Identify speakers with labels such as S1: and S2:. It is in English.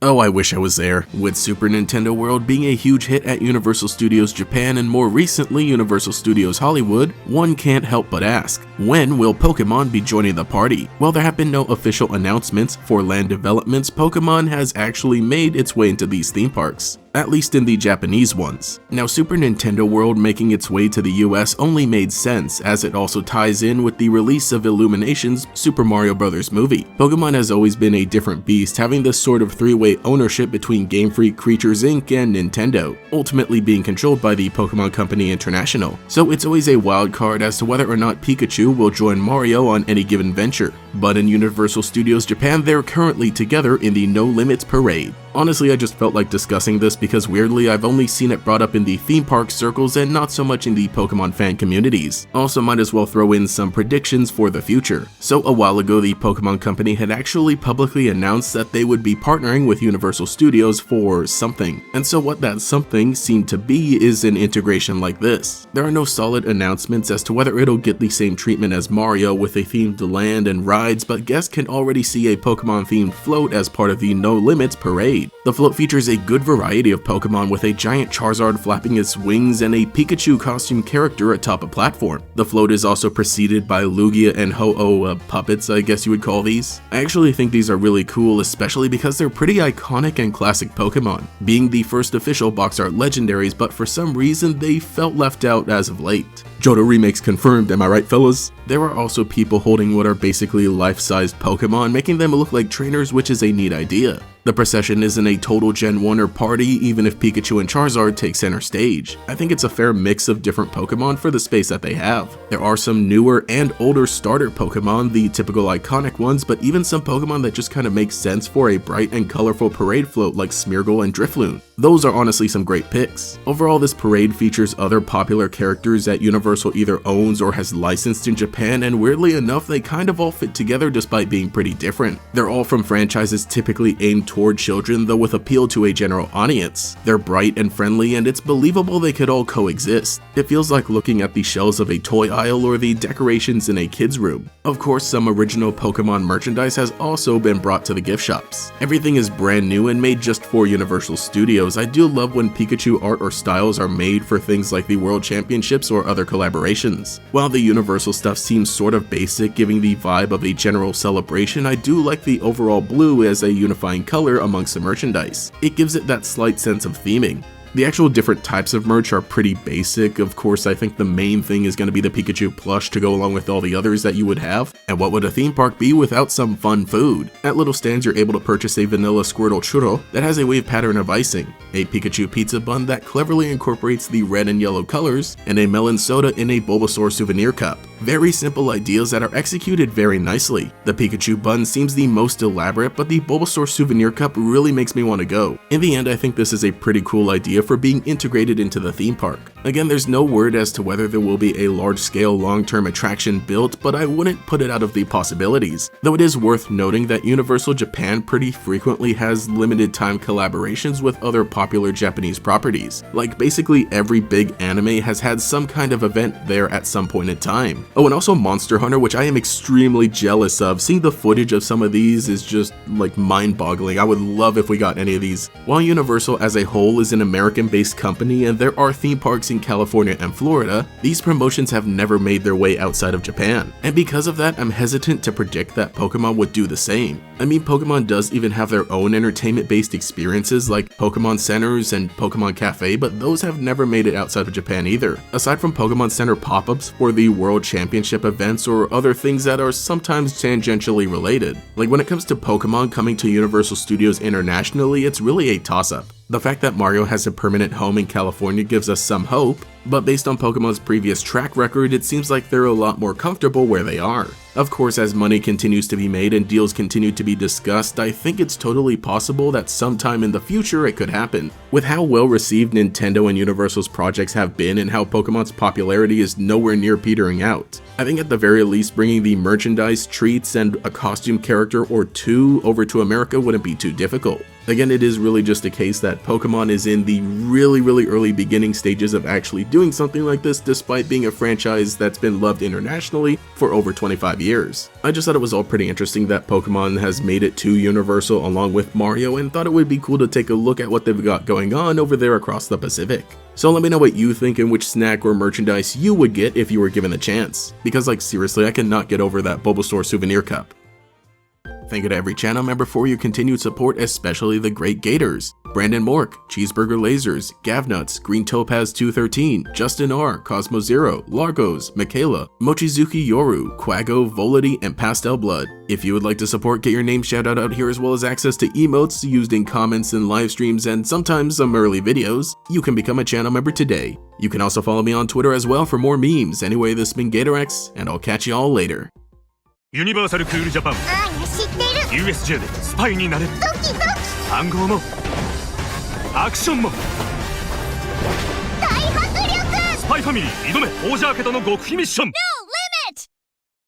S1: Oh, I wish I was there. With Super Nintendo World being a huge hit at Universal Studios Japan and more recently Universal Studios Hollywood, one can't help but ask, when will Pokémon be joining the party? While there have been no official announcements for land developments, Pokémon has actually made its way into these theme parks, at least in the Japanese ones. Now, Super Nintendo World making its way to the US only made sense, as it also ties in with the release of Illumination's Super Mario Bros. Movie. Pokémon has always been a different beast, having this sort of three-way ownership between Game Freak, Creatures Inc. and Nintendo, ultimately being controlled by the Pokémon Company International. So it's always a wild card as to whether or not Pikachu will join Mario on any given venture. But in Universal Studios Japan, they're currently together in the No Limits Parade. Honestly, I just felt like discussing this because weirdly I've only seen it brought up in the theme park circles and not so much in the Pokemon fan communities. Also, might as well throw in some predictions for the future. So a while ago, the Pokemon Company had actually publicly announced that they would be partnering with Universal Studios for something. And so what that something seemed to be is an integration like this. There are no solid announcements as to whether it'll get the same treatment as Mario with a themed land and rides, but guests can already see a Pokemon themed float as part of the No Limits Parade. The float features a good variety of Pokemon with a giant Charizard flapping its wings and a Pikachu costume character atop a platform. The float is also preceded by Lugia and Ho-Oh puppets, I guess you would call these. I actually think these are really cool, especially because they're pretty iconic and classic Pokemon, being the first official box art legendaries, but for some reason they felt left out as of late. Johto remakes confirmed, am I right fellas? There are also people holding what are basically life-sized Pokemon, making them look like trainers, which is a neat idea. The procession isn't a total Gen 1er party, even if Pikachu and Charizard take center stage. I think it's a fair mix of different Pokemon for the space that they have. There are some newer and older starter Pokemon, the typical iconic ones, but even some Pokemon that just kind of make sense for a bright and colorful parade float like Smeargle and Drifloon. Those are honestly some great picks. Overall, this parade features other popular characters that Universal either owns or has licensed in Japan, and weirdly enough, they kind of all fit together despite being pretty different. They're all from franchises typically aimed toward children, though with appeal to a general audience. They're bright and friendly, and it's believable they could all coexist. It feels like looking at the shelves of a toy aisle or the decorations in a kid's room. Of course, some original Pokemon merchandise has also been brought to the gift shops. Everything is brand new and made just for Universal Studios. I do love when Pikachu art or styles are made for things like the World Championships or other collaborations. While the Universal stuff seems sort of basic, giving the vibe of a general celebration, I do like the overall blue as a unifying color amongst the merchandise. It gives it that slight sense of theming. The actual different types of merch are pretty basic. Of course, I think the main thing is going to be the Pikachu plush to go along with all the others that you would have. And what would a theme park be without some fun food? At little stands, you're able to purchase a vanilla Squirtle churro that has a wave pattern of icing, a Pikachu pizza bun that cleverly incorporates the red and yellow colors, and a melon soda in a Bulbasaur souvenir cup. Very simple ideas that are executed very nicely. The Pikachu bun seems the most elaborate, but the Bulbasaur souvenir cup really makes me want to go. In the end, I think this is a pretty cool idea for being integrated into the theme park. Again, there's no word as to whether there will be a large-scale long-term attraction built, but I wouldn't put it out of the possibilities. Though it is worth noting that Universal Japan pretty frequently has limited time collaborations with other popular Japanese properties. Like basically every big anime has had some kind of event there at some point in time. Oh, and also Monster Hunter, which I am extremely jealous of. Seeing the footage of some of these is just like mind-boggling. I would love if we got any of these. While Universal as a whole is an American-based company and there are theme parks in California and Florida, these promotions have never made their way outside of Japan. And because of that, I'm hesitant to predict that Pokemon would do the same. I mean, Pokemon does even have their own entertainment-based experiences like Pokemon Centers and Pokemon Cafe, but those have never made it outside of Japan either. Aside from Pokemon Center pop-ups for the World Championship events or other things that are sometimes tangentially related. Like when it comes to Pokemon coming to Universal Studios internationally, it's really a toss-up. The fact that Mario has a permanent home in California gives us some hope, but based on Pokemon's previous track record, it seems like they're a lot more comfortable where they are. Of course, as money continues to be made and deals continue to be discussed, I think it's totally possible that sometime in the future it could happen. With how well received Nintendo and Universal's projects have been and how Pokemon's popularity is nowhere near petering out, I think at the very least bringing the merchandise, treats, and a costume character or two over to America wouldn't be too difficult. Again, it is really just a case that Pokemon is in the really early beginning stages of actually doing something like this, despite being a franchise that's been loved internationally for over 25 years. I just thought it was all pretty interesting that Pokemon has made it to Universal along with Mario, and thought it would be cool to take a look at what they've got going on over there across the Pacific. So let me know what you think and which snack or merchandise you would get if you were given the chance, because like seriously, I cannot get over that Bulbasaur souvenir cup. Thank you to every channel member for your continued support, especially the great Gators: Brandon Mork, Cheeseburger Lasers, Gavnuts, Green Topaz 213, Justin R, Cosmo Zero, Largos, Michaela, Mochizuki Yoru, Quago, Volity, and Pastel Blood. If you would like to support, get your name shouted out here, as well as access to emotes used in comments and live streams, and sometimes some early videos, you can become a channel member today. You can also follow me on Twitter as well for more memes. Anyway, this has been GatorEX, and I'll catch you all later.
S2: ユニバーサルクールジャパン
S3: 知ってる
S2: USJ でスパイになれる
S3: ドキドキ
S2: 暗号もアクションも
S3: 大迫力
S2: スパイファミリー挑めオージャー家との極秘ミッション